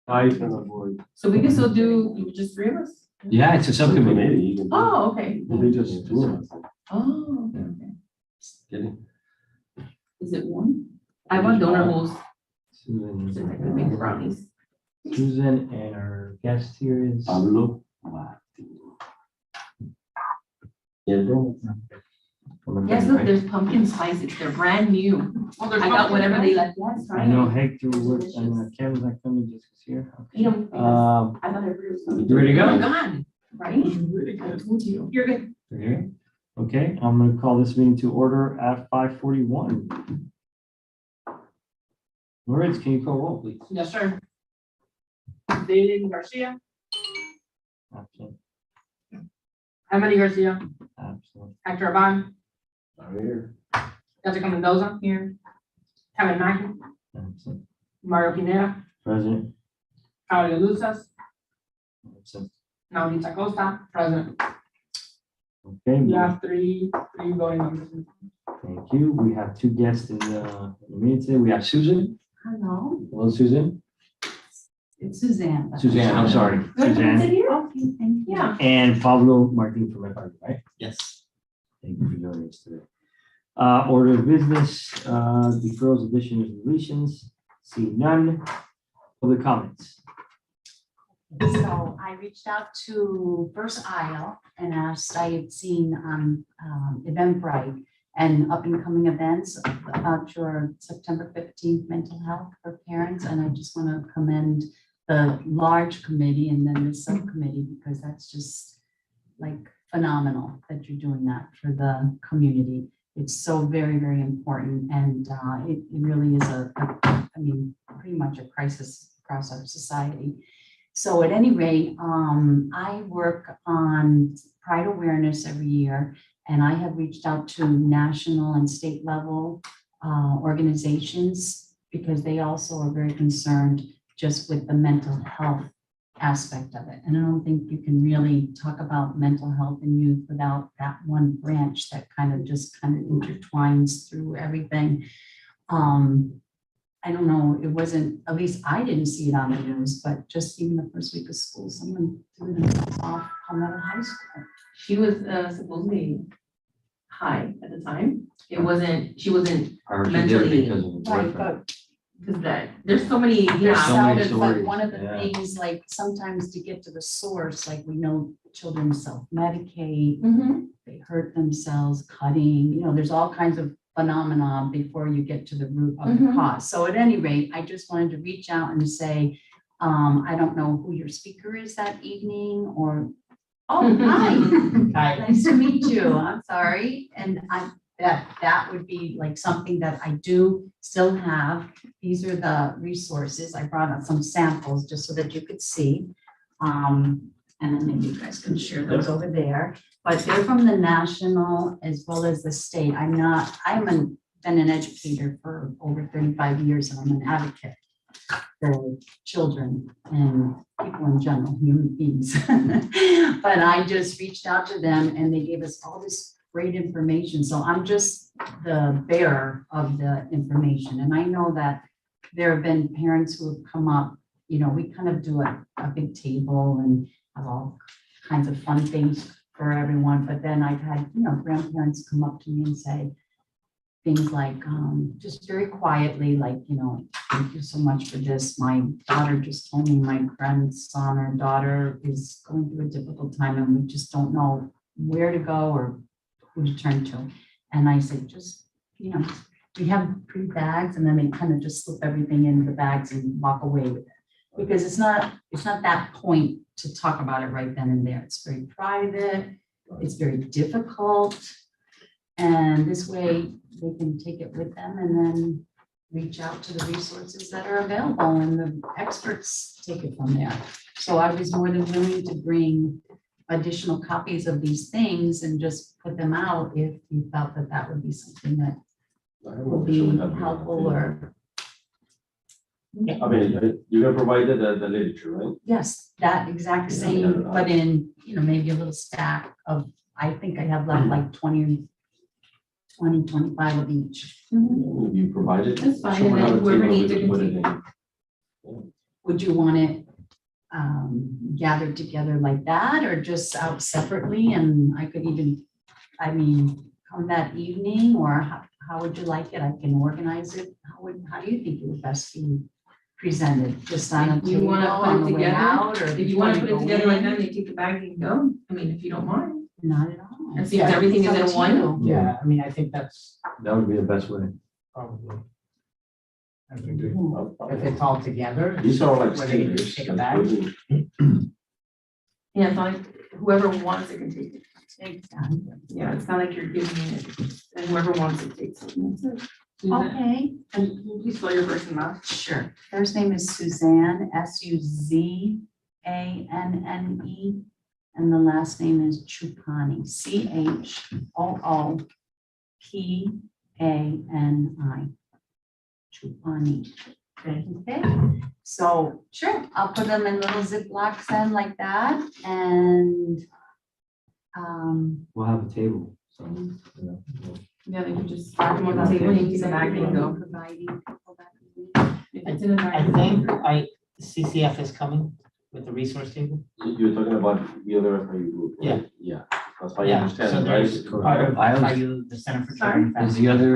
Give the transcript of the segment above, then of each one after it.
I cannot avoid. So we can still do just 3 of us? Yeah, it's a subcommittee. Maybe you can. Oh, okay. They just two of us. Oh, okay, okay. Kidding. Is it one? I want donor holes, Susan, so I can make the brownies. Susan, and our guest here is. Pablo. Yeah, bro. Yes, look, there's pumpkin spices. They're brand new. Oh, there's I got pumpkin whatever spice? they like. Yes, I right. know Hector works and Kevin's not coming, just was here. Eat them. I thought everybody was going. You ready to Oh my go? God, right? Really I good. told you. You're good. Okay. Okay, I'm gonna call this meeting to order at 5:41. Moritz, can you call roll, please? Yes, sir. David Garcia, Absent. Emily Garcia, Absent. Hector Aban, I'm here. Jessica Mendoza, Here. Kevin Mackey, Absent. Mario Pineda, Present. Claudia Luzas, Absent. Naulita Costa, present. Okay, We have three voting members. thank you. We have two guests in the meeting today. We have Susan. Hello, Hello, Susan. it's Suzanne. Suzanne, I'm sorry. Good, Suzanne. sit here. Okay, thank you. Yeah. And Pablo Martin from FIU, right? Yes. Thank you for joining us today. Order of business, deferrals, additions, deletions, see none. Public comments. So I reached out to First Isle and asked, I had seen on Eventbrite and up and coming events about your September 15th mental health for parents. And I just want to commend the large committee and then the subcommittee, because that's just like phenomenal that you're doing that for the community. It's so very, very important. And it really is pretty much a crisis across our society. So at any rate, I work on Pride awareness every year, and I have reached out to national and state level organizations because they also are very concerned just with the mental health aspect of it. And I don't think you can really talk about mental health in youth without that one branch that kind of intertwines through everything. I don't know, it wasn't, at least I didn't see it on the news, but just even the first week of school, someone threw themselves off Palmetto High School. She was supposedly high at the time. It wasn't, she wasn't, Or she did it Mentally. because of the Right, boyfriend. but because that, there's so many, There's yeah. so many sounded like stories, one of the yeah. things, like sometimes to get to the source, like we know children self-medicate, Mhm. they hurt themselves, cutting, there's all kinds of phenomena before you get to the root of the Mhm. cause. So at any rate, I just wanted to reach out and say, I don't know who your speaker is that evening or, oh, hi. Hi. Nice to meet you. I'm sorry. And that would be like something that I do still have. These are the resources. I brought out some samples just so that you could see. And then maybe you guys can share those over there. But they're from the national as well as the state. Been an educator for over 35 years, and I'm an advocate for children and people in general, human beings. But I just reached out to them and they gave us all this great information. So I'm just the bearer of the information. And I know that there have been parents who have come up, we kind of do a big table and have all kinds of fun things for everyone. But then I've had, grandparents come up to me and say things like, just very quietly, like, thank you so much for this. My daughter just told me my grandson or daughter is going through a difficult time and we just don't know where to go or who to turn to. And I said, just, we have 3 bags and then they kind of just slip everything into the bags and walk away with it. Because it's not that point to talk about it right then and there. It's very private, it's very difficult. And this way they can take it with them and then reach out to the resources that are available and the experts take it from there. So I was more than willing to bring additional copies of these things and just put them out if you felt that that would be something that will be helpful or. I mean, you can provide the literature, right? Yes, that exact same, but in, maybe a little stack of, I think I have left like 20, 25 of each. Mhm. If you provide it. That's fine, so and we'll then have a whoever table, needs we to can put it continue. in. Would you want it gathered together like that, or just out separately, and I could even, I mean, come that evening, or how would you like it? I can organize it. How do you think it would best be presented? Just on a If you table wanna put it on the way together, out, or If do you wanna put it go together like in? that, they take the bag and go, I mean, if you don't mind. Not at all. And see if everything is It's up in to one. you. Yeah, I mean, I think that's That would be the best way. probably. I If think if it's all together. These are like whether you stickers. take a bag. Yeah, it's not like whoever wants it can take it. Exactly. Yeah, it's not like you're giving it, and whoever wants it takes it. That's it. Suzanne, Okay, can you please spell your first and last? sure. First name is Suzanne, Suzanne, and the last name is Chupani, Choopani. Chupani. Okay, so sure, I'll put them in little Ziplocs then like that, and We'll have a table, so, Yeah, they can just stack them on the table and you take the bag and go. providing people that can If it's in a bag. I think CCF is coming with the resource table. You're talking about the other FIU group, right? Yeah, that's my Yeah, understanding, so right? there's Correct. part of Bios. FIU, the Center for Children and is Family. the other,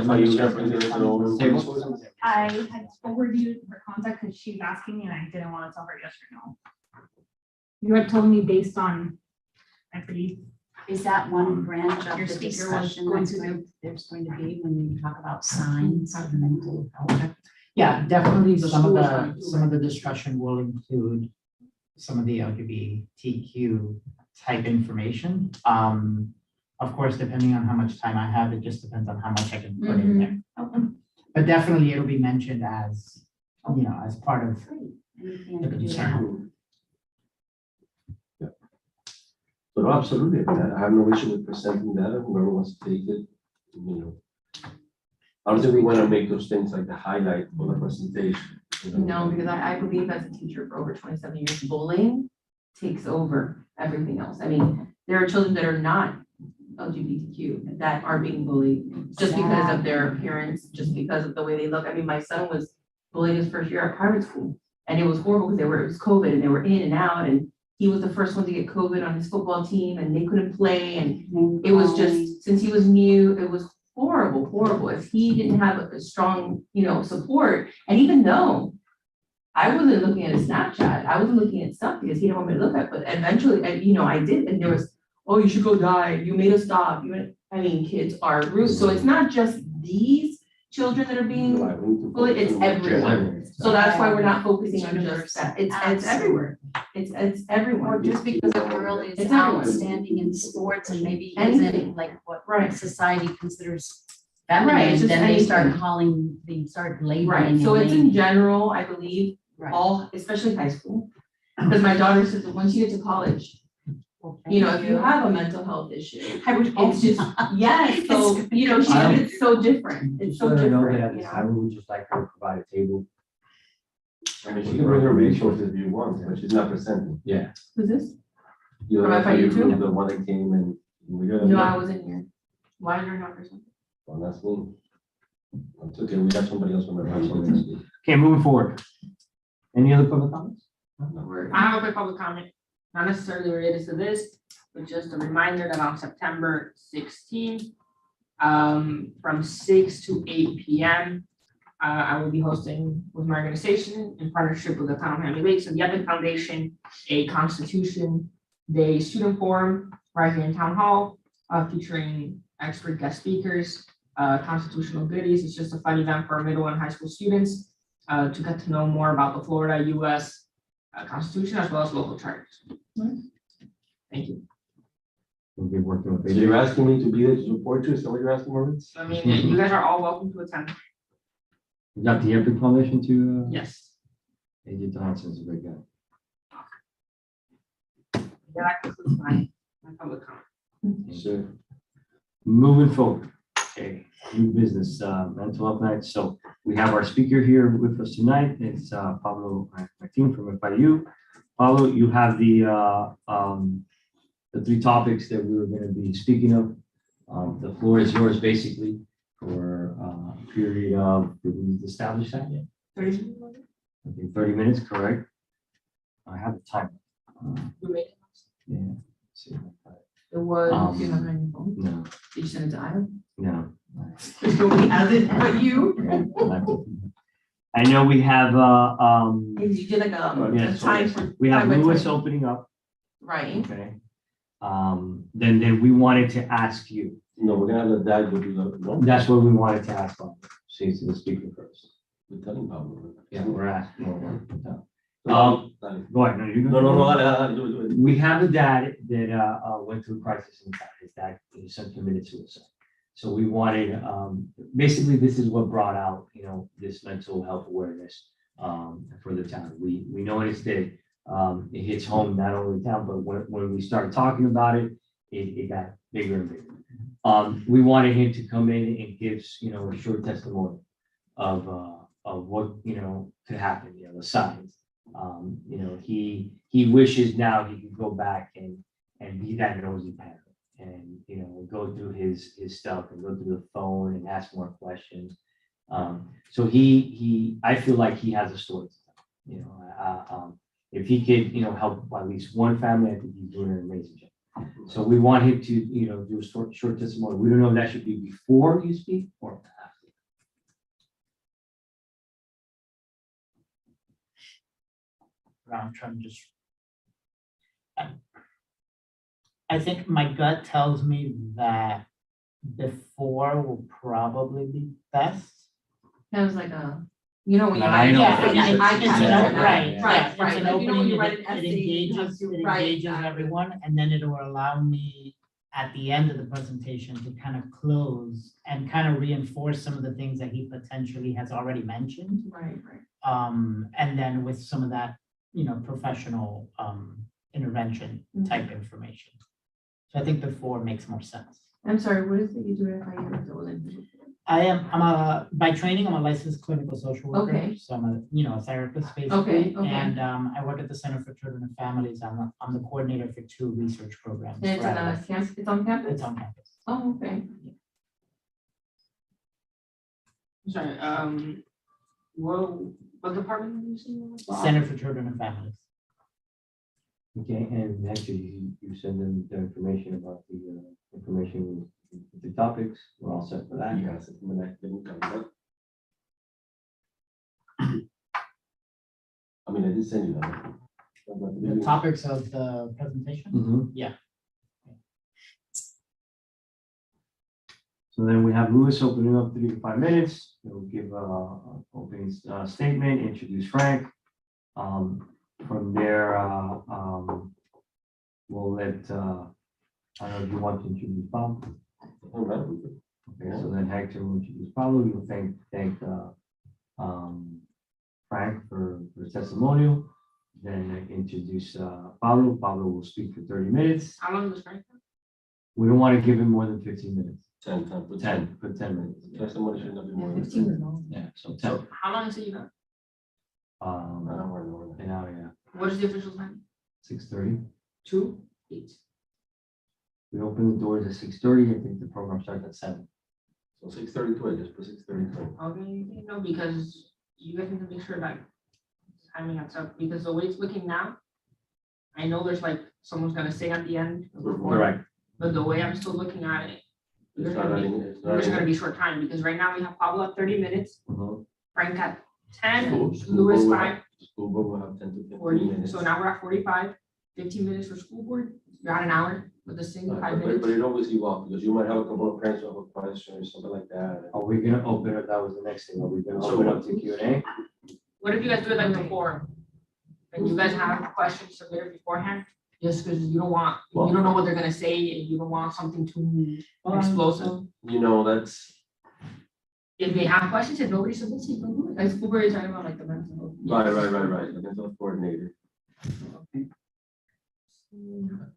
FIU representative and all those Table? resources? I had forwarded you her contact because she's asking me and I didn't want to tell her yes or no. You had told me based on, I believe, Is that one branch of Your the speaker was discussion going that's to going, there's going to be when we talk about signs of mental health? Yeah, definitely The some of school is the, coming too, some of the discussion will include some of the LGBTQ type information. Of course, depending on how much time I have, it just depends on how much I can put in there. But definitely it'll be mentioned as, as part of Anything I the could do to concern. help? So no, absolutely, I have no issue with presenting that, and whoever wants to take it, I don't think we want to make those things like the highlight for the presentation. No, because I believe as a teacher for over 27 years, bullying takes over everything else. I mean, there are children that are not LGBTQ that are being bullied just because of their appearance, just because of the way they look. I mean, my son was bullied his first year at private school, and it was horrible because it was COVID and they were in and out, and he was the first one to get COVID on his football team and they couldn't play, and it was just, since he was new, it was horrible, horrible. If he didn't have a strong, support, and even though I wasn't looking at his Snapchat, I wasn't looking at stuff because he didn't want me to look at, but eventually, I did, and there was, oh, you should go die, you made us stop, kids are rude, so it's not just these children that are being bullied, it's everyone. So that's why we're not focusing on just that, it's everywhere, it's Or everyone. just because a girl is It's everyone. outstanding in sports and maybe Anything. isn't like what Right. society considers Right, it's feminine, just then they start anything. they start labeling. Right, and so it's in naming. general, I believe, Right. all, especially high school. Because my daughter says that once you get to college, Well, if you thank have a mental health issue, I would hope it's just, yes, so, it's so different, it's just so let her know that different, at this time, we would just like her to provide a table. I mean, she can bring her resources if you want, but she's not presenting. Yeah. Who's this? You From know, FIU too? the one that came and. No, I wasn't here. Why you're not presenting? Well, that's me. It's okay, we have somebody else from the council. Okay, moving forward. Any other public comments? I have a quick public comment, not necessarily related to this, but just a reminder that on September 16th, from 6 to 8 p.m., I will be hosting with my organization in partnership with the Town of Miami Lakes and the Epic Foundation, a Constitution Day student forum right here in Town Hall, featuring expert guest speakers, constitutional goodies. It's just a fun event for middle and high school students to get to know more about the Florida U.S. Constitution as well as local charters. Thank you. We'll be working with. So you're asking me to be there to support you, is that what you're asking, Maurice? I mean, you guys are all welcome to attend. You got the Epic Foundation to, Yes. AJ Johnson's a great guy. That concludes my public comment. Sure. Moving forward, okay, new business, mental health night. So we have our speaker here with us tonight. It's Pablo Martin from FIU. Pablo, you have the three topics that we were going to be speaking of. The floor is yours basically for a period of, did we establish that yet? 30. I think 30 minutes, correct? I have the time. You made it? Yeah. Let's see if I got It was. Do you have it on your phone? it. No, Did you send it to Adam? no. Nobody has it but you. I know we have, Did you did like a yes, time for. we have time by Lewis time? opening up, Right. okay? Then we wanted to ask you, No, we're gonna let that go to the, no, that's what we wanted to ask Bob. She's the speaker first. we're telling Pablo. Yeah, we're asking. Dale. Go ahead, no, you go. No, dale, do it. We have a dad that went through crisis in fact, his dad, his son committed suicide. So we wanted, basically, this is what brought out, this mental health awareness for the town. We noticed that it hits home not only the town, but when we started talking about it, it got bigger and bigger. We wanted him to come in and give, a short testimony of what, could happen, the signs. He wishes now he could go back and be that nosy parent and, go through his stuff and go through the phone and ask more questions. So I feel like he has a story to tell, if he could, help at least one family, I think he's doing an amazing job. So we want him to, do a short testimony. We don't know if that should be before you speak or after. I'm trying to just. I think my gut tells me that before will probably be best. That was like a, when you I write. know. Yeah, I It's can an do op- that. right, yeah, Right, it's right. an Like, when opening, you write an it essay, you have engages, to it write engages that. everyone, and then it will allow me at the end of the presentation to kind of close and kind of reinforce some of the things that he potentially has already mentioned. Right, right. And then with some of that, professional, intervention type information. So I think before makes more sense. I'm sorry, what is it you do at FIU? By training, I'm a licensed clinical social worker. Okay. So I'm a therapist basically. Okay, okay. And I work at the Center for Children and Families. I'm the coordinator for 2 research programs. And it's for on adolescents. it's on campus? It's on campus. Oh, okay. Sorry, what department are you saying? Center for Children and Families. Okay, and actually, you send them the information about the information, the topics, we're all set for that. Yes, when I didn't come back. I mean, I did send you that. The topics of the presentation. Mhm. Yeah. So then we have Lewis opening up 3 to 5 minutes. He'll give a opening statement, introduce Frank. From there, we'll let, I don't know if you want to introduce Bob. Okay, so then Hector will introduce Pablo. You'll thank Frank for the testimonial. Then introduce Pablo. Pablo will speak for 30 minutes. How long was Frank? We don't want to give him more than 15 minutes. 10, For 10 minutes. Testimony should not be more Yeah, than 15 is long. Yeah, so 10. So how long is it you got? Um, I don't want to know that. now, yeah, What is the official time? 6:30. 2, 8. We open the doors at 6:30. I think the program starts at 7. So 6:32, I just put 6:32. Okay, no, because you guys need to make sure that timing adds up, because the way it's looking now, I know there's like, someone's gonna sing at the end of the report, Correct. but the way I'm still looking at it, It's not running, it's not there's gonna running. be short time, because right now we have Pablo at 30 minutes, Mhm. Frank at 10, School Louis board will 5, have- School board will have 10 to 15 40, minutes. so now we're at 45, 15 minutes for school board, you're at an hour with the sing, But 5 but minutes. it always evolves, because you might have a couple of parents who have a question or something like that. Are we gonna open up? That was the next thing. Are we gonna So- open up to Q&A? What if you guys do it like the forum? And you guys have questions submitted beforehand, just because you don't want, you don't know what they're gonna say, and you don't want something too explosive. You know, that's, If they have questions, if nobody submits, you can do it. Like school board is talking about like the mental health. right, the mental health coordinator.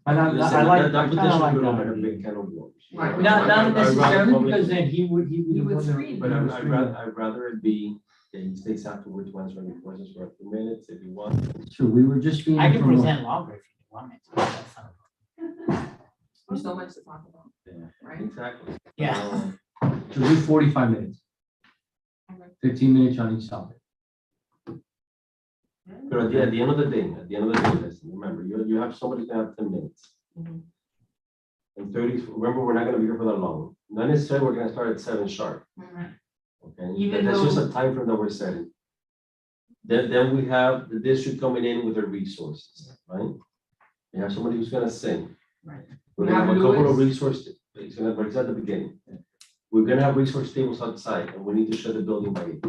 I Listen, like, that I kinda petition like could that open a idea. big can of worms. Right. Not necessarily, I'd because then he would He would screen. But I'd rather it be, yeah, he stays afterwards, once or before, just for a few minutes if you want. Sure, we were just being. I can informal. present longer if you want me to. That's not a problem. There's so much to talk about, Yeah. right? Exactly. Yeah. So do 45 minutes. Okay. 15 minutes on each topic. But at the end of the day, listen, remember, you have somebody's gonna have 10 minutes. Mhm. And 30, remember, we're not gonna be here for that long. Not necessarily we're gonna start at 7 sharp, Mhm. okay? Even That's just though- a time frame that we're setting. Then we have the district coming in with their resources, right? You have somebody who's gonna sing. Right. We're We gonna have have a couple of Louis. resources, but it's at the beginning. We're gonna have resource tables outside, and we need to shut the building by 8.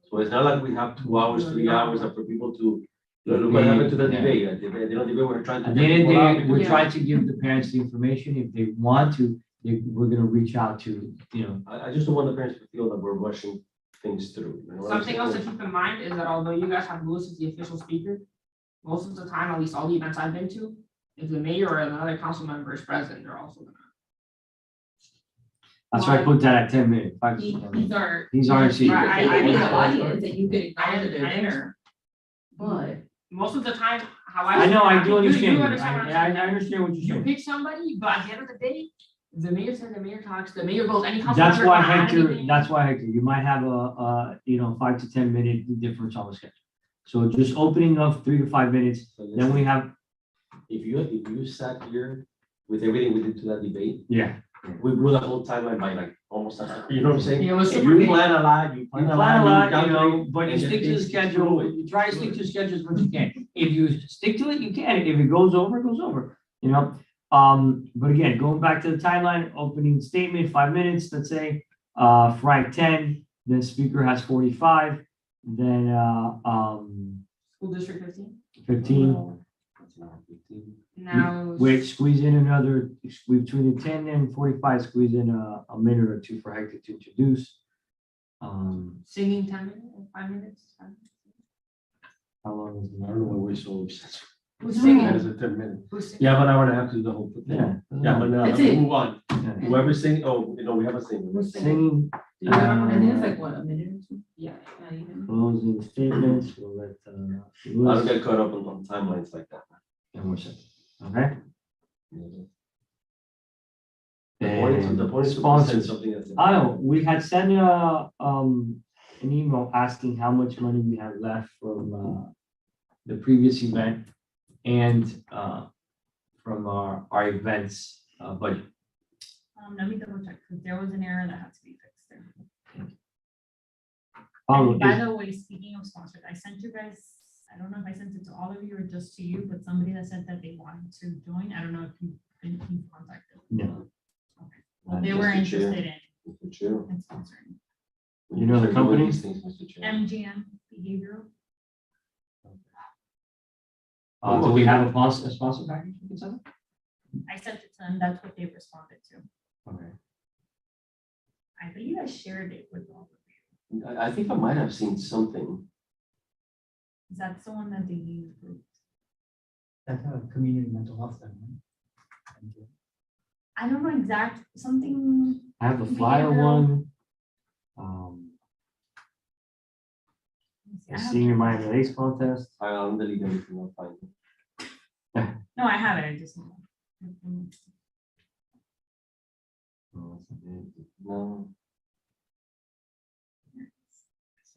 So it's not like we have 2 hours, 3 hours for people to, look what happened to the Yeah. debate. At the end of the debate, we're trying to. At the end of the get people out day, we're because- trying to give the parents the information. If they want to, we're gonna reach out to, I just don't want the parents to feel that we're rushing things through. You know what I'm Something else to saying? keep in mind is that although you guys have Louis as the official speaker, most of the time, at least all the events I've been to, if the mayor or another council member is present, they're also gonna. that's why I put that at 10 minutes. 5 to He- 10 He's minutes. our. He's our secret. Right, He could be in the I- audience and you could acknowledge I- their dinner, but. Most of the time, how I know, I do you understand. what I I'm saying. understand what you're You saying. pick somebody, but at the end of the day, the mayor says, the mayor talks, the mayor goes, any council That's member why can add Hector, anything. that's why Hector, you might have a 5 to 10 minute difference on the schedule. So just opening up 3 to 5 minutes, So then we have, If you sat here with everything we did to that debate, yeah. we blew the whole timeline by like almost, you know what I'm saying? It was You super big. plan a lot, You plan a lot, but you and stick to the it's schedule, fluid. you try to stick to the schedule as much as you can. If you stick to it, you can. If it goes over, it goes over, But again, going back to the timeline, opening statement, 5 minutes, let's say, Frank 10, then speaker has 45, then, School district 15. 15. Now. Wait, squeeze in another, between the 10 and 45, squeeze in a minute or two for Hector to introduce. Singing 10 minutes, 5 minutes. How long is I don't know why we're so obsessed. Who's That singing? is a 10 minutes. Who's singing? You have an hour and a half to do the whole thing. Yeah. Yeah, but now, That's let's it. move on. Yeah. Whoever sing, we have a singer. Who's singing? Singing, Do you have, I think it's like what, a minute or two? Yeah. Yeah, even. closing statements, we'll let, I don't Louis, get caught up on timelines like that. and we're set. Okay? The point is to present Sponsors. something that's. I know, we had sent an email asking how much money we had left from the previous event and from our events budget. Let me double check, because there was an error that had to be fixed there. Paulo, And by is- the way, speaking of sponsored, I sent you guys, I don't know if I sent it to all of you or just to you, but somebody that said that they wanted to join, I don't know if you've been contacted. No. Well, they were Mr. Chair. interested Mr. Chair. in sponsoring. You know the Doing company? these things, Mr. Chair. MGM Behavioral. Do we have a sponsor package we can send? I sent it to them, that's what they responded to. Okay. I believe I shared it with all of you. I think I might have seen something. Is that the one that they used? That's a community mental health center. Right? I don't know something, I have the flyer Behavioral. one. The senior minor race contest. I'll delete everything, I'll find it. no, I have it, I just. No.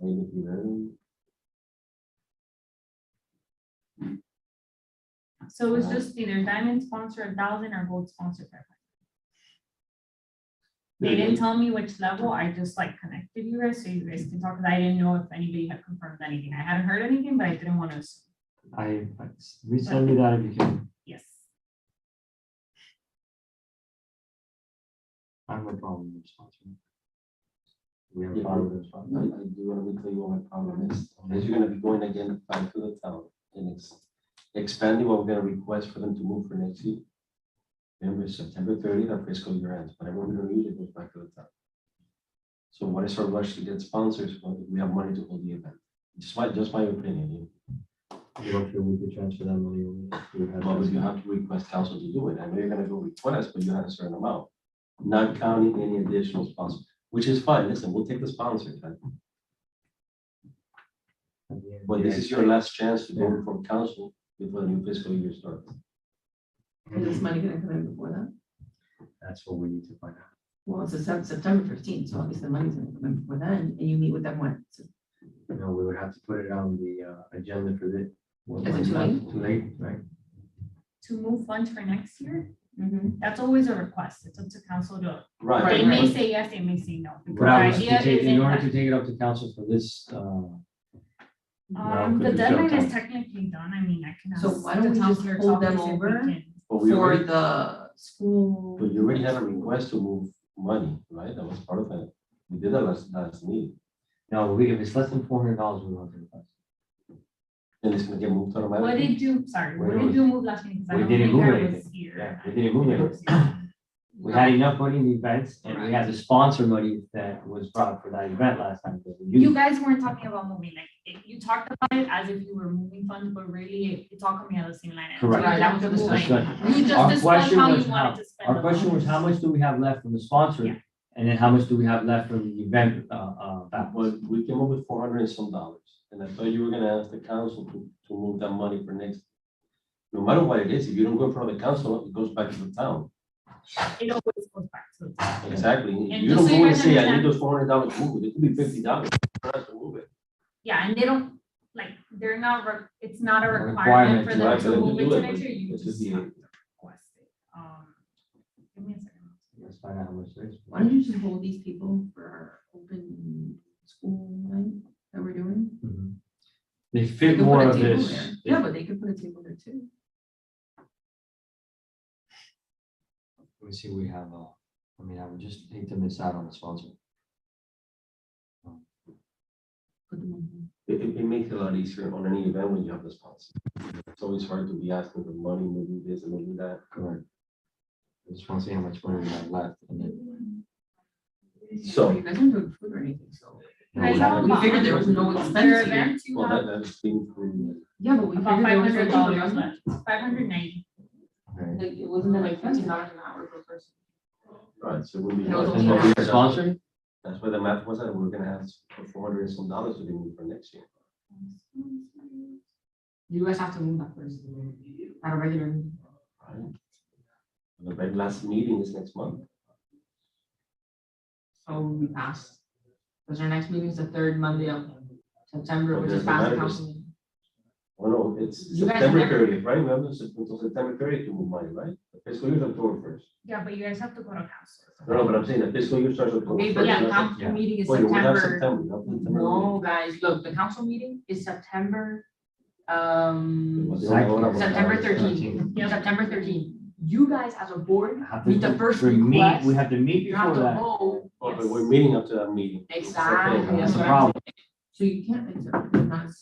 Maybe if you ready. So it's just either diamond sponsor 1,000 or gold sponsor 500. They didn't tell me which level, I just like connected you guys so you guys can talk, because I didn't know if anybody had confirmed anything. I hadn't heard anything, but I didn't want to assume. I resend me that if you can. Yes. I have no problem with sponsoring. We have a Yeah, problem with sponsoring. I do want to tell you what my problem is. Is you're gonna be going again back to the town and it's expanding what we're gonna request for them to move for next year. Remember, September 30th, our fiscal year ends, whatever we don't use, it goes back to the town. So what is our rush to get sponsors when we have money to hold the event? Just my opinion. You don't feel we could transfer that money over? Well, you have to request council to do it. I know you're gonna go request, but you have a certain amount, not counting any additional sponsors, which is fine. Listen, we'll take the sponsors. But this is your last chance to go from council before the new fiscal year starts. Is this money gonna come in before that? That's what we need to find out. Well, it's September 15th, so obviously the money's gonna come in before then, and you meet with them when? know, we would have to put it on the agenda for this. Is it too late? Too late, right? To move funds for next year, Mhm. that's always a request. It's up to council to, Right. they Right, may right. say yes, they may say no. But I was The to idea take, is in order that- to take it up to council for this, The could be deadline short is time. technically done. I mean, I can ask. So why don't we the town just clerk's hold them office if we over? can- But we For already, the school. but you already had a request to move money, right? That was part of it. We did that last meeting. no, if it's less than $400, we want to request. And it's gonna get moved What automatically. did you, sorry, Wait, what no, did you move last meeting? Because I we don't didn't think move I anything. was here. Yeah, we didn't move it. We had enough money in the events and we had the sponsor money that was brought for that event last time. that we You used. guys weren't talking about moving, like, you talked about it as if you were moving funds, but really, it's all coming out of the same line. item. So Correct. you Right, don't that was move the That's anything. good. You just Our discussed question how was you how- wanted to spend. Our the question was, how funds. much do we have left from the sponsor? Yeah. And then how much do we have left from the event, balance? But we came up with $400 and some. And I thought you were gonna ask the council to move that money for next. No matter what it is, if you don't go in front of the council, it goes back to the town. It always goes back to the top. Exactly. And You just don't so you go and guys say, I understand- need those $400 moved. It could be $50. You don't have to move it. Yeah, and they don't, like, they're not, it's not a Requirement requirement for to- them right, for to them to move do it to it, next but year, you it's just just have the- to request it. Give me a second. Let's find out how much there is. Why don't you just hold these people for our open school night that we're doing? Mhm. They They fit could more put a of table this. there. Yeah, but they could put a table there too. Let me see, we have, I mean, I would just hate to miss out on the sponsor. Put them on. It makes it a lot easier on any event when you have the sponsor. It's always hard to be asking for money, moving this and moving that. Correct. I just want to see how much money we have left. And then, So- You guys aren't doing food or anything, so. no, Guys we have haven't- We figured there was no Their expense here. events, you Well, have that's been through. Yeah, but we about figured there was no $500 expense. left, 590. Okay. Like, it wasn't that like $15 an hour per person. Right, so we'll be. No, it's And okay. the sponsor? That's where the math was at. We're gonna ask for $400 and some to be moved for next year. You guys have to move that first. At a regular meeting. Right? The very last meeting is next month. So we passed. Because our next meeting is the third Monday of September, But which is there's past the another- council meeting. Oh, no, it's You guys September never- 30th, right? We have until September 30th to move money, right? The fiscal year is October 1st. Yeah, but you guys have to go to council. No, but I'm saying the fiscal year starts October Okay, 1st. but yeah, not council Yeah. meeting is Well, we have September. September, not September. No, guys, look, the council meeting is September, September 13th. Yeah. September 13th. You guys as a board Have to- meet the first we meet- request. We have to meet You have before to that. vote. Oh, but we're meeting up to that meeting. Exactly. Okay. That's the what I'm problem. saying. So you can't, it's not,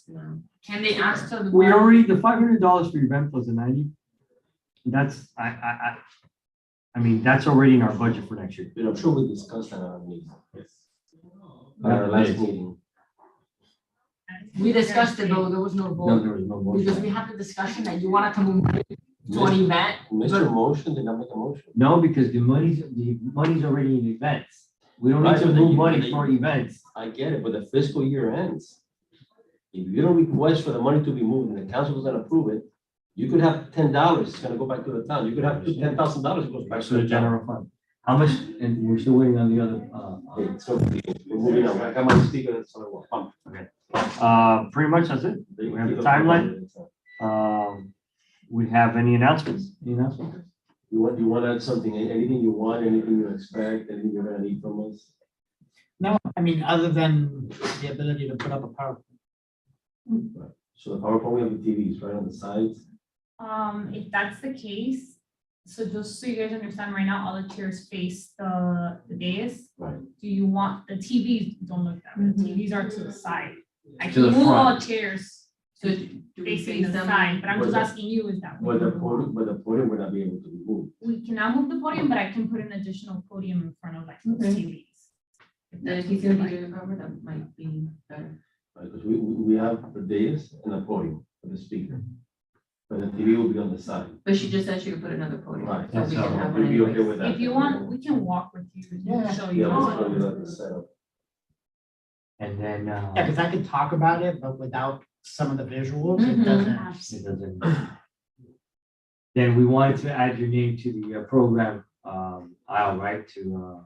no. Can they ask to the? We board? already, the $500 for your event plus the 90, that's, I mean, that's already in our budget for next year. You know, I'm sure we discussed that at our meeting. At Yeah, our we last did. meeting. We discussed it, though, there was no No, vote, there was no because we motion. had the discussion that you wanted to move to an event. Mr. Motion did not make a motion. No, because the money's already in events. We don't need Right, to but then move you- money but then for you- events. I get it, but the fiscal year ends. If you don't request for the money to be moved and the council doesn't approve it, you could have $10, it's gonna go back to the town. You could have $10,000, it goes back To the general fund. How much, and we're still waiting on the other, Okay, so we're moving on. I got my speaker, that's all I want. pretty much that's it. We have the timeline. We have any announcements? Any announcements? You want to add something, anything you want, anything you expect, anything you're gonna need from us? No, I mean, other than the ability to put up a PowerPoint. So the PowerPoint, we have the TVs right on the sides. If that's the case, so just so you guys understand, right now, all the chairs face the dais. Right. Do you want, the TVs, don't look that way, the TVs are to the side. I To the can move all front. chairs So do we facing face the them? side, but I'm just But the- asking you, is that? But the podium will not be able to be moved. We cannot move the podium, but I can put an additional podium in front of like those Okay. TVs. Then if he's gonna be doing a cover, that might be better. Right, because we have the dais and the podium for the speaker. But the TV will be on the side. But she just said she could put another podium. Right. So we can have one We'd be okay anyways. with that. If you want, we can walk with you, and show you. Yeah, we'll guys. show you the setup. And then, Yeah, because I could talk about it, but without some of the visuals, Mhm. it doesn't. it doesn't. Then we wanted to add your name to the program aisle, right, to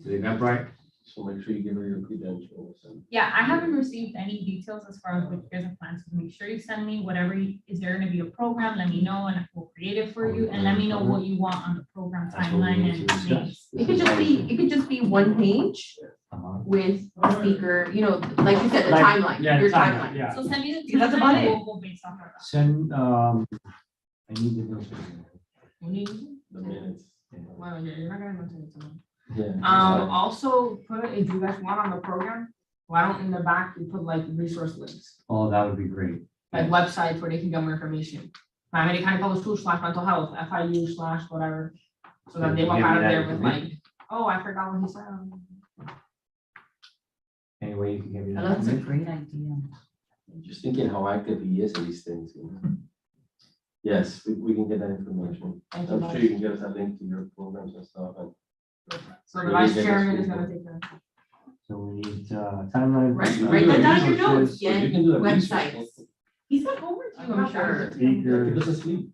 the Eventbrite. So make sure you give her your credentials and. Yeah, I haven't received any details as far as what you guys are planning, so make sure you send me whatever, is there gonna be a program, let me know, and we'll create it for you, and let me know what you want on the program That's what we timeline need and to discuss. names. It could just be one page Uh-huh. with the speaker, you know, like you said, the Like- timeline, yeah, your the timeline, timeline. yeah. So send me the Because that's about timeline, it. we'll go based off of that. Send, I need to know something. We need, The minutes. well, yeah, you're not gonna go to the time. Yeah. Also put, if you guys want on the program, why don't in the back you put like resource links, Oh, that would be great. like websites where they can get more information. Miami County Public Schools/mental health, FIU/whatever, so that they walk out of there with like, oh, I forgot what he said. Any way you can give me that. That's a information? great idea. Just thinking how active he is in these things. You know? Yes, we can get that information. Thank you I'm sure much. you can get us a link to your programs and stuff. And So the vice chairman is gonna take that. So we need timeline. Write that down in your notes, resources, yeah. you can do the research. Websites. He's got homework, to do, I'm sure. He Speakers, doesn't sleep.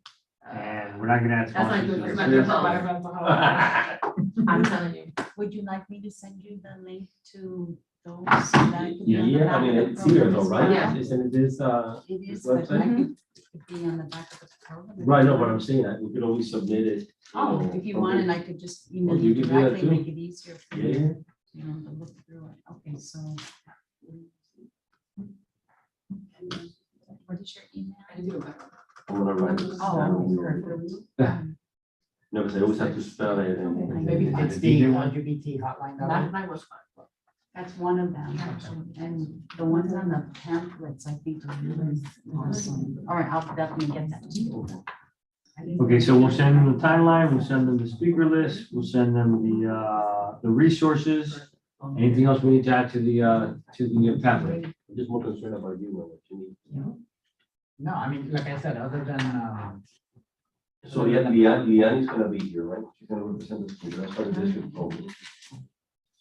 and we're not gonna add That's not good for sponsors. mental health. I'm telling you. Would you like me to send you the link to those? so that I could be on the Yeah, I back mean, of the it's here program though, as right? well? Yeah. Isn't it this, It is, but I website? could be on the back of the program. right, no, but I'm saying that we could always submit it. Oh, know, if you from want, the- and I could just email you you could do that directly, too. make it easier for Yeah, yeah. you, you know, to look through it. Okay, so. What is your email? I can do it better. I'm gonna write this Oh, down. perfect. No, because I always have to spell it and. Maybe It's the LGBT hotline. That night was fun. That's one of them. And the ones on the pamphlets, I think are really awesome. All right, I'll definitely get that to you. Okay, so we'll send them the timeline, we'll send them the speaker list, we'll send them the resources. Anything else we need to add to the pamphlet? I'm just more concerned about you and what you need. No, I mean, like I said, other than, So yeah, Leanne's gonna be here, right? She's gonna represent the school, that's what the district told me.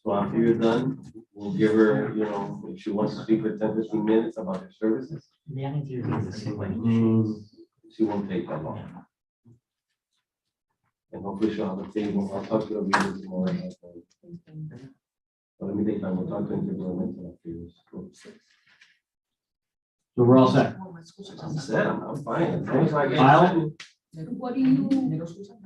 So after you're done, we'll give her, you know, if she wants to speak for 10-15 minutes about her services, the energy is Say my name. she won't take that long. And hopefully she'll have a table, I'll talk to the readers tomorrow. about that. But let me take time, we'll talk to environmental affairs. So we're all set. I'm set, I'm fine. As long as I get- Kyle? What do you, Middle school.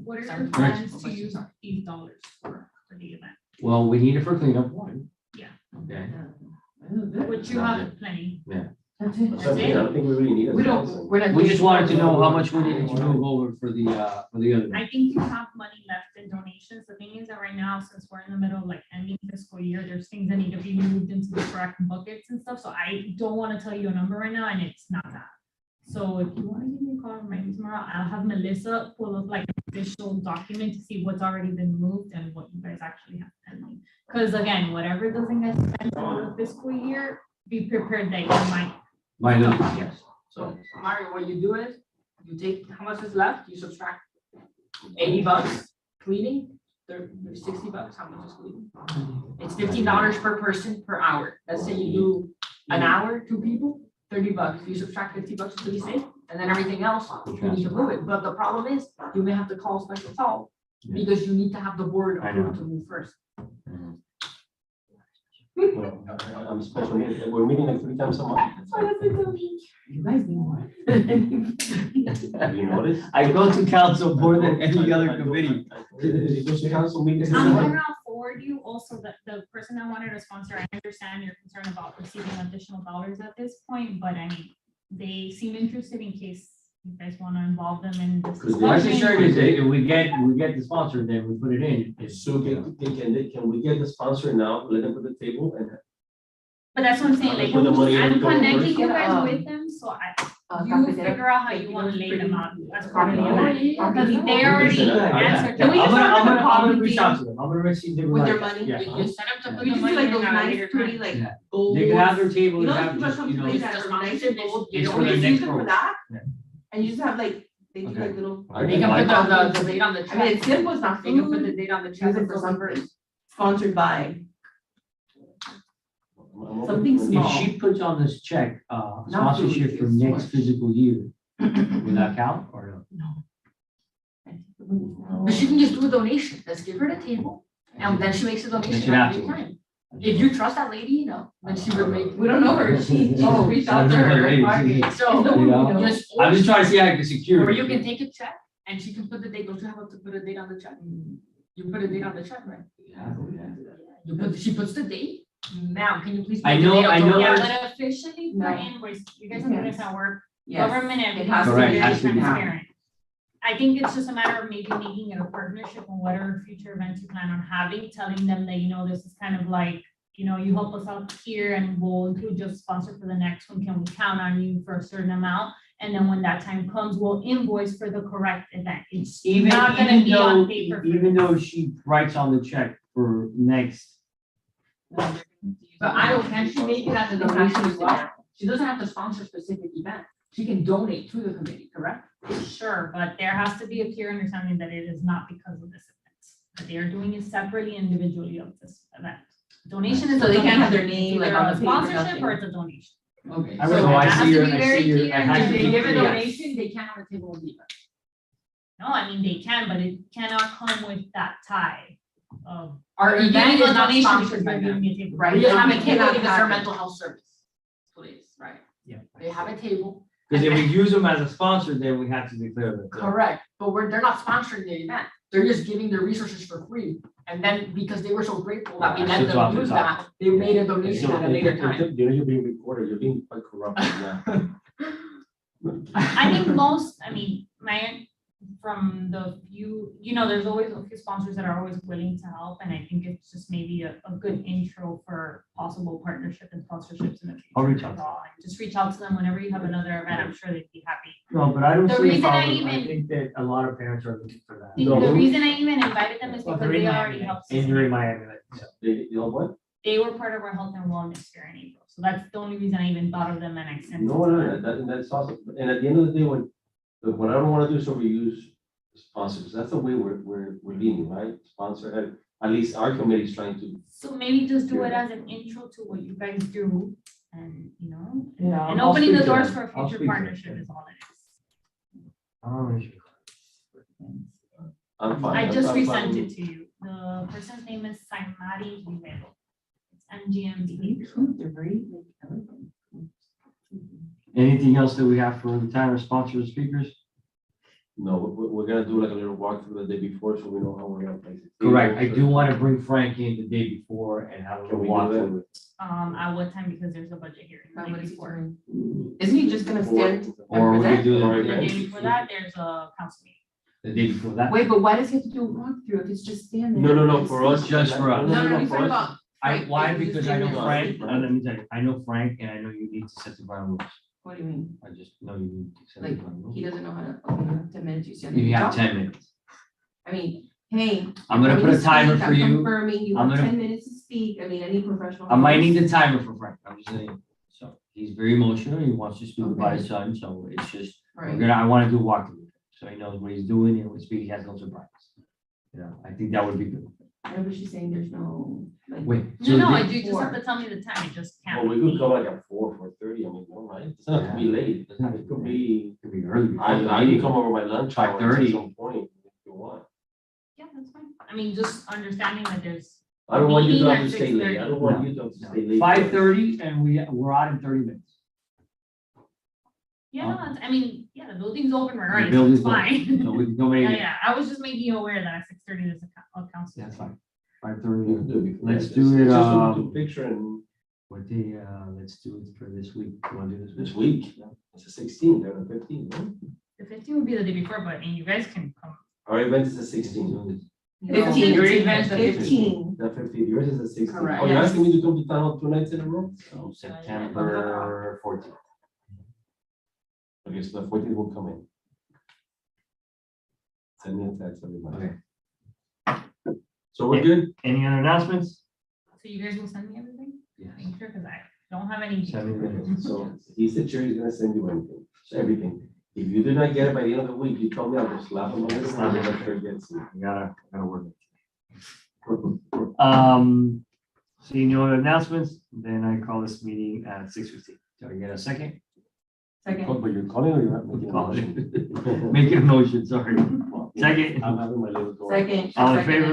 what are your plans to use these dollars for the event? Well, we need it for cleanup one. Yeah. Okay. Which you have plenty. That's it. That's something I don't think we really need. a We sponsor. don't, we're not. We just wanted to know how much we needed to move over for the other. one. I think you have money left in donations. The thing is that right now, since we're in the middle of like ending fiscal year, there's things that need to be moved into the correct buckets and stuff. So I don't want to tell you a number right now and it's not that. So if you want to give me a call maybe tomorrow, I'll have Melissa pull up like an official document to see what's already been moved and what you guys actually have pending. Because again, whatever doesn't get spent for the fiscal year, be prepared that you might. Yes. So Mario, what you do is, you take how much is left, you subtract $80 cleaning, there's $60, how much is cleaning? It's $15 per person per hour. Let's say you do an hour, 2 people, $30. You subtract $50 to be safe, and then everything else, you need to move it. But the problem is, you may have to call special call, because you need to have the board I know. approve to move first. Well, I'm special meeting, we're meeting like 3 times a month. You guys need more. Have you noticed? I go to council more than any other committee. Those council meetings. I'm gonna forward you also the person that wanted to sponsor. I understand your concern about receiving additional dollars at this point, but I mean, they seem interested in case you guys want to involve them in this My concern discussion. is that if we get the sponsor, then we put it in. It's- So can we get the sponsor now, let them put the table and But that's what I'm saying, like, Put the money in I'm the door connecting first. you guys Um, with them, so you cafeteria. figure out how you want to lay them out as part of the event. Because Because they already Listen, answered. Can we just have like a I'm gonna coffee reach thing out to them. I'm gonna receive their. with their money? Yeah. You set up to put We the just do money like in those at a nice, later pretty time. like Yeah. gold. They can have their table, You they know, have people just, come you to know. places that are nice and gold, It's and for we the just next use it for program. that. Yeah. And you just have like, they do Okay. like little. I They can like put the date on the I mean, check. it's simple, it's not They can put food, the date on the use check it for for something. Sponsored by, I'm Something open. small. If she puts on this check, Not sponsorship food, for it's next what? physical year, will that count or no? But she can just do a donation. Let's give her the table And then she makes a donation Mention at any afterwards. time. If you trust that lady, then she would make. We don't know her, she Oh, reached out to her. Lady. So, You know? just. I'm just trying to see how I can secure. Or it. you can take a check and she can put the date, don't you have to put a date on the check? You put a date on the check, right? She puts the date, ma'am, can you please? I put the know- date on I the know check?" Yeah, but officially for No. invoice, you guys know this at work, Yes. government, It everything has has to to be- be has very to be. transparent. I think it's just a matter of maybe making it a partnership on whatever future events you plan on having, telling them that, this is kind of like, you help us out here and we'll include your sponsor for the next one. Can we count on you for a certain amount? And then when that time comes, we'll invoice for the correct event. It's Even, not gonna even be on though, paper. for even this. though she writes on the check for next, But I don't, can she make it as a donation as well? She doesn't have to sponsor a specific event. She can donate to the committee, correct? Sure, but there has to be a clear understanding that it is not because of this event. That they are doing it separately, individually of this event. Donation is. So a they can't have donation. their name, It's like, either on a the paper, sponsorship nothing. or it's a donation. Okay. I So know, I that has see to her, be I very see her, clear I and had If to they be give a clear. donation, they can't have a table of the event. No, I mean, they can, but it cannot come with that tie of. Our you're event giving is a not donation sponsored because by you're them. giving me a table. Right. We just have a You table cannot because have our it. mental health service. Please, right? Yeah. They have a table. because if we use them as a sponsor, then we have to declare that. Correct, but they're not sponsoring the event. They're just giving their resources for free. And then because they were so grateful that we Yeah, let so them off the use top. that, they made a donation at a later time. You're being recorded, you're being quite corrupt right now. I think most, from the few, there's always a few sponsors that are always willing to help, and I think it's just maybe a good intro for possible partnership and sponsorships in the future. I'll reach out. is all. And just reach out to them whenever you have another event, I'm sure they'd be happy. No, but I don't The see a reason I problem. I even- think that a lot of parents are looking for that. No. The reason I even invited them is Well, because they're in they Miami, already right? helped. Injury Miami, so. You know what? They were part of our health and wellness fair in April, so that's the only reason I even thought of them and I sent. it No, to no, them. that's awesome. And at the end of the day, what I don't want to do is overuse sponsors. That's the way we're leading, right? Sponsor, at least our committee is trying to. So maybe just do it as an intro to what you guys do and, Yeah, and I'll opening speak the to doors them. for a I'll future speak to them. partnership is all it is. I'm fine. I just I'm fine. resent it to you. The person's name is Saimari Rivero. It's MGMT. They're very, like, elegant. Anything else that we have for the time of sponsors, speakers? No, we're gonna do like a little walkthrough the day before, so we know how we're gonna place it. Correct. I do want to bring Frank in the day before and have a Can little we do walkthrough. At what time? Because there's a budget hearing. the That day would be before. boring. Isn't he just gonna stand? Or we present? can do Or it The events. day before that, there's a council meeting. the day before that. Wait, but why does he have to do a walkthrough if it's just stand there? No, for us. Just for us. No, he's for talking us. about. Why? Frank, you Because just I know didn't know. Frank, let me tell you, I know Frank and I know you need to set the ground rules. What do you mean? I just know you need to set the Like, ground he rules. doesn't know how to, okay, you have 10 minutes, you stand. You there, have talk. 10 minutes. I mean, hey. I'm gonna when put you a timer speak, for I'm you. Confirming you I'm have gonna- 10 minutes to speak. I mean, any professional. I might need host. the timer for Frank, I'm just saying. So he's very emotional, he wants to speak about Okay. his son, so it's just, Right. I wanna do a walkthrough. So he knows what he's doing and what he has no surprises. I think that would be good. I was just saying there's no, like. Wait. No, I the- do just have to tell me the time. It just can't. Well, we could be- come like at 4:30, I mean, all right, it doesn't have to be late, it doesn't have to be, Could be early. before I the can meeting. come over my lunch hour at 5:30. some point if you want. Yeah, that's fine. I mean, just understanding that there's. I don't want you to Meeting have at to stay late, I don't want No, you to have to stay late. 5:30 and we're out in 30 minutes. Yeah, no, I mean, yeah, the building's open The regardless, building's it's open, fine. So we can go make Yeah, it, yeah, I was just making you aware that at 6:30 there's a council. that's fine. We 5:30. can do it before Let's that, do just- it, just to picture and What day, let's do it for this week. You wanna do this this week? week, it's the 16th, they're the 15th, right? The 15th would be the day before, but I mean, you guys can come. Our event is the 16th. 15, your event's the 15. The 15th, yours is the 16th. Correct. Oh, you're asking me to come to town hall 2 nights in a row? So September 14th. Okay, so the 14th will come in. Send me a text, everybody. Okay. So we're good? Any other announcements? So you guys will send me everything? Yes. Are you sure? Because I don't have any. Send me everything. So he's the chair, he's gonna send you everything, so everything. If you do not get it by the end of the week, you tell me, I'll just slap him on the side and make sure it gets it. I gotta work it. Seeing no other announcements, then I call this meeting at 6:15. Do I get a second? Second. Oh, but you're calling or you're not making a Call it. motion? Making a motion, sorry. Second. I'm having my little. door. Second. All in second. favor?